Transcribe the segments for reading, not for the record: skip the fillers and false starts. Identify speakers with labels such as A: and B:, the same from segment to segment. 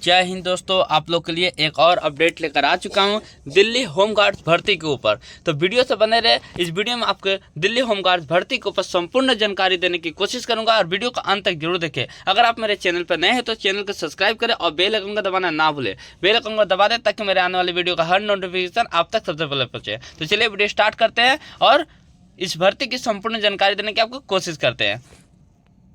A: जय हिंद दोस्तों, आप लोग के लिए एक और अपडेट लेकर आ चुका हूं दिल्ली होमगार्ड्स भर्ती के ऊपर। तो वीडियो से बने रहे। इस वीडियो में आपके दिल्ली होमगार्ड्स भर्ती के ऊपर संपूर्ण जानकारी देने की कोशिश करूंगा और वीडियो को अंत तक जरूर देखें। अगर आप मेरे चैनल पर नए हैं तो चैनल को सब्सक्राइब करें और बेल आइकन को दबाना ना भूलें। बेल आइकन को दबा दें ताकि मेरे आने वाली वीडियो का हर नोटिफिकेशन आप तक सबसे पहले पहुंचे। तो चलिए वीडियो स्टार्ट करते हैं और इस भर्ती की संपूर्ण जानकारी देने की आपको कोशिश करते हैं।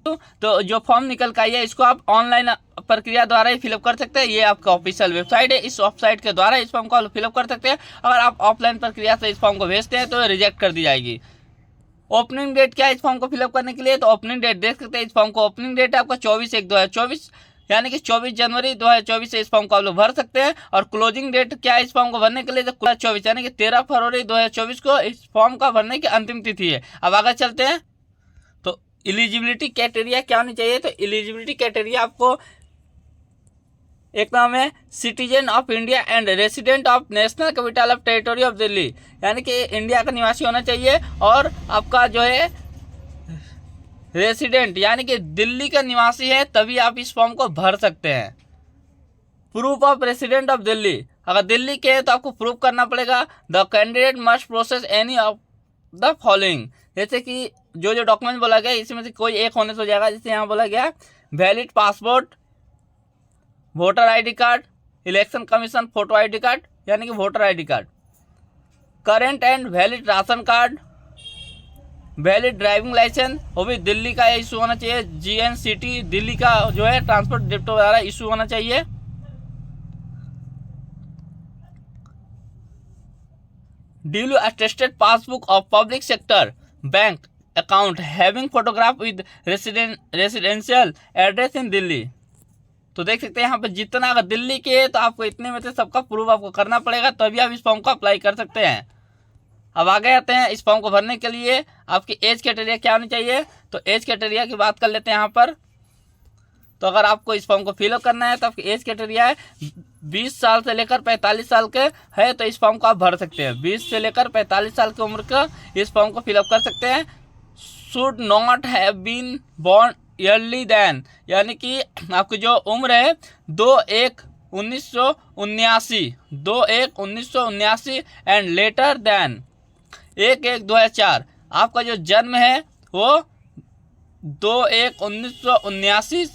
A: तो जो फॉर्म निकल कर आई है इसको आप ऑनलाइन प्रक्रिया द्वारा ही फिलअप कर सकते हैं। ये आपका ऑफिशियल वेबसाइट है, इस वेबसाइट के द्वारा इस फॉर्म को फिलअप कर सकते हैं। अगर आप ऑफलाइन प्रक्रिया से इस फॉर्म को भेजते हैं तो रिजेक्ट कर दी जाएगी। ओपनिंग डेट क्या है इस फॉर्म को फिलअप करने के लिए? तो ओपनिंग डेट देख सकते हैं। इस फॉर्म को ओपनिंग डेट है आपका 24/1/2024 यानी कि 24 जनवरी 2024 से इस फॉर्म को आप लोग भर सकते हैं। और क्लोजिंग डेट क्या है इस फॉर्म को भरने के लिए? तो 24 यानी कि 13 फरवरी 2024 को इस फॉर्म का भरने की अंतिम तिथि है। अब आगे चलते हैं। तो एलिजिबिलिटी क्राइटेरिया क्या होनी चाहिए? तो एलिजिबिलिटी क्राइटेरिया आपको एक नाम है citizen of India and resident of national capital of territory of Delhi, यानी कि इंडिया का निवासी होना चाहिए और आपका जो है रेसिडेंट यानी कि दिल्ली का निवासी है, तभी आप इस फॉर्म को भर सकते हैं। Proof of resident of Delhi, अगर दिल्ली के हैं तो आपको प्रूफ करना पड़ेगा। The candidate must process any of the following, जैसे कि जो डॉक्यूमेंट बोला गया इसमें से कोई एक होने से हो जाएगा। जैसे यहाँ बोला गया valid passport, voter ID card, election commission photo ID card यानी कि voter ID card, current and valid ration card, valid driving licence, वो भी दिल्ली का इशू होना चाहिए। GNCT दिल्ली का जो है ट्रांसपोर्ट डिप्टो द्वारा इशू होना चाहिए। Duly attested passbook of public sector bank account having photograph with residential address in Delhi. तो देख सकते हैं यहाँ पे जितना अगर दिल्ली के है तो आपको इतने में से सबका प्रूफ आपको करना पड़ेगा, तभी आप इस फॉर्म को अप्लाई कर सकते हैं। अब आगे आते हैं। इस फॉर्म को भरने के लिए आपकी एज क्राइटेरिया क्या होनी चाहिए? तो एज क्राइटेरिया की बात कर लेते हैं यहाँ पर। तो अगर आपको इस फॉर्म को फिलअप करना है तो आपकी एज क्राइटेरिया है 20 साल से लेकर 45 साल के है, तो इस फॉर्म को आप भर सकते हैं। 20 से लेकर 45 साल की उम्र का इस फॉर्म को फिलअप कर सकते हैं। Should not have been born early than, यानी कि आपकी जो उम्र है 2/1/1979 2/1/1979 एंड लेटर देन 1/1/2004। आपका जो जन्म है वो 2/1/1979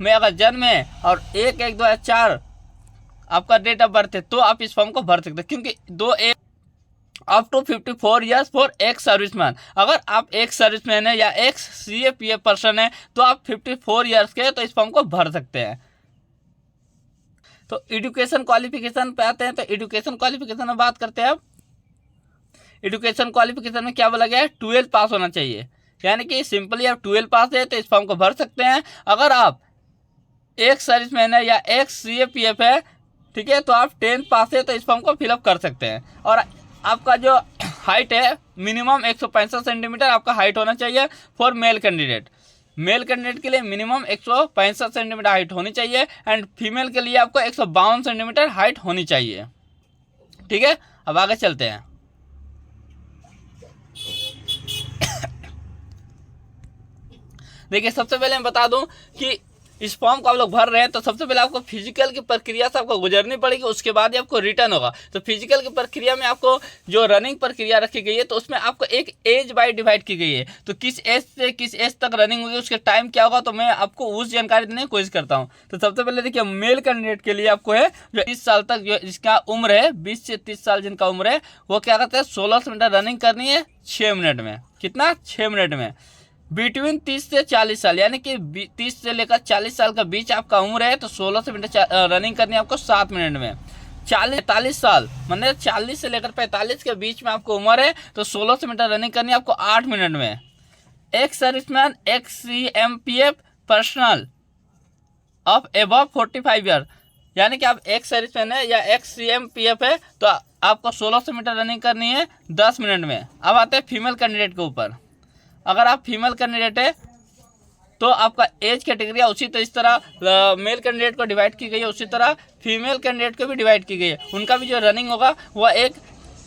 A: में अगर जन्म है और 1/1/2004 आपका डेट ऑफ बर्थ है तो आप इस फॉर्म को भर सकते हैं। क्योंकि 2/1 up to 54 years for ex serviceman, अगर आप एक सर्विसमैन है या एक्स CAPF पर्सन है तो आप 54 ईयर्स के तो इस फॉर्म को भर सकते हैं। तो एजुकेशन क्वालिफिकेशन पे आते हैं। तो एजुकेशन क्वालिफिकेशन में बात करते हैं। अब एजुकेशन क्वालिफिकेशन में क्या बोला गया है? 12 पास होना चाहिए, यानी कि सिंपली आप 12 पास है तो इस फॉर्म को भर सकते हैं। अगर आप एक सर्विसमैन है या एक्स CAPF है, ठीक है, तो आप 10th पास है तो इस फॉर्म को फिलअप कर सकते हैं। और आपका जो हाइट है मिनिमम 165 सेंटीमीटर आपका हाइट होना चाहिए for male candidate. Male candidate के लिए मिनिमम 165 सेंटीमीटर हाइट होनी चाहिए एंड फीमेल के लिए आपको 152 सेंटीमीटर हाइट होनी चाहिए। ठीक है, अब आगे चलते हैं। देखिए, सबसे पहले मैं बता दूं कि इस फॉर्म को आप लोग भर रहे हैं तो सबसे पहले आपको फिजिकल की प्रक्रिया से आपको गुजरनी पड़ेगी, उसके बाद ही आपको रिटर्न होगा। तो फिजिकल की प्रक्रिया में आपको जो रनिंग प्रक्रिया रखी गई है तो उसमें आपको एक एज बाय डिवाइड की गई है। तो किस एज से किस एज तक रनिंग होगी, उसके टाइम क्या होगा, तो मैं आपको उस जानकारी देने की कोशिश करता हूँ। तो सबसे पहले देखिए, मेल कैंडिडेट के लिए आपको है जो 30 साल तक जो जिसका उम्र है 20 से 30 साल जिनका उम्र है वो क्या कहते हैं 1600 मीटर रनिंग करनी है 6 मिनट में। कितना? 6 मिनट में। बिटवीन 30 से 40 साल यानी कि 30 से लेकर 40 साल का बीच आपका उम्र है तो 1600 मीटर रनिंग करनी है आपको 7 मिनट में। 40-45 साल मतलब 40 से लेकर 45 के बीच में आपको उम्र है तो 1600 मीटर रनिंग करनी है आपको 8 मिनट में। Ex serviceman x CMPF personal of above 45 year, यानी कि आप एक्स सर्विसमैन है या एक्स CMPF है तो आपको 1600 मीटर रनिंग करनी है 10 मिनट में। अब आते हैं फीमेल कैंडिडेट के ऊपर। अगर आप फीमेल कैंडिडेट है तो आपका एज कैटेगरी उसी तरह इस तरह मेल कैंडिडेट को डिवाइड की गई है उसी तरह फीमेल कैंडिडेट को भी डिवाइड की गई है। उनका भी जो रनिंग होगा वह एक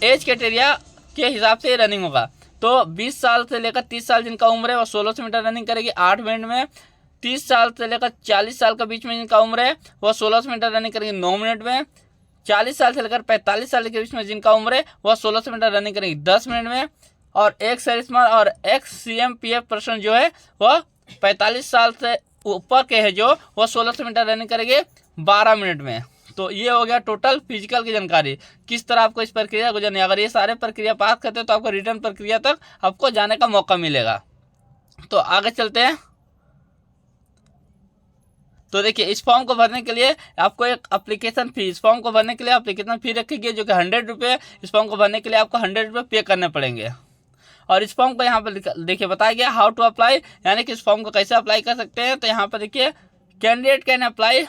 A: एज कैटेगरिया के हिसाब से रनिंग होगा। तो 20 साल से लेकर 30 साल जिनका उम्र है वो 1600 मीटर रनिंग करेगी 8 मिनट में। 30 साल से लेकर 40 साल के बीच में जिनका उम्र है वह 1600 मीटर रनिंग करेंगे 9 मिनट में। 40 साल से लेकर 45 साल के बीच में जिनका उम्र है वह 1600 मीटर रनिंग करेंगे 10 मिनट में। और एक सेल्समैन और एक्स CMPF पर्सन जो है वह 45 साल से ऊपर के है जो वह 1600 मीटर रनिंग करेंगे 12 मिनट में। तो ये हो गया टोटल फिजिकल की जानकारी, किस तरह आपको इस प्रक्रिया गुजरनी है। अगर ये सारे प्रक्रिया पास करते हो तो आपको रिटर्न प्रक्रिया तक आपको जाने का मौका मिलेगा। तो आगे चलते हैं। तो देखिए, इस फॉर्म को भरने के लिए आपको एक एप्लीकेशन फी, इस फॉर्म को भरने के लिए एप्लीकेशन फी रखी गई जो कि 100 रुपये। इस फॉर्म को भरने के लिए आपको 100 रुपये पे करने पड़ेंगे। और इस फॉर्म को यहाँ पर देखिए बताया गया हाउ टू अप्लाई, यानी कि इस फॉर्म को कैसे अप्लाई कर सकते हैं। तो यहाँ पर देखिए, candidate can apply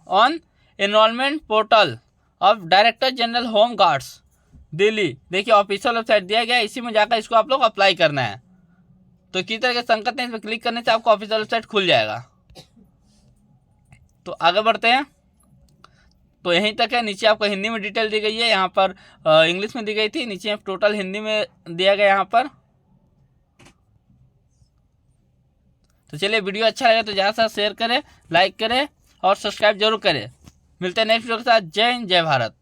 A: on enrolment portal of director general home guards Delhi. देखिए ऑफिशियल वेबसाइट दिया गया है, इसी में जाकर इसको आप लोग अप्लाई करना है। तो किस तरह के संकेत हैं, इस पर क्लिक करने से आपको ऑफिशियल वेबसाइट खुल जाएगा। तो आगे बढ़ते हैं। तो यहीं तक है, नीचे आपको हिंदी में डिटेल दी गई है, यहाँ पर इंग्लिश में दी गई थी, नीचे टोटल हिंदी में दिया गया यहाँ पर। तो चलिए, वीडियो अच्छा लगे तो ज़्यादा से ज़्यादा शेयर करें, लाइक करें और सब्सक्राइब जरूर करें। मिलते हैं नेक्स्ट वीडियो के साथ। जय हिंद, जय भारत।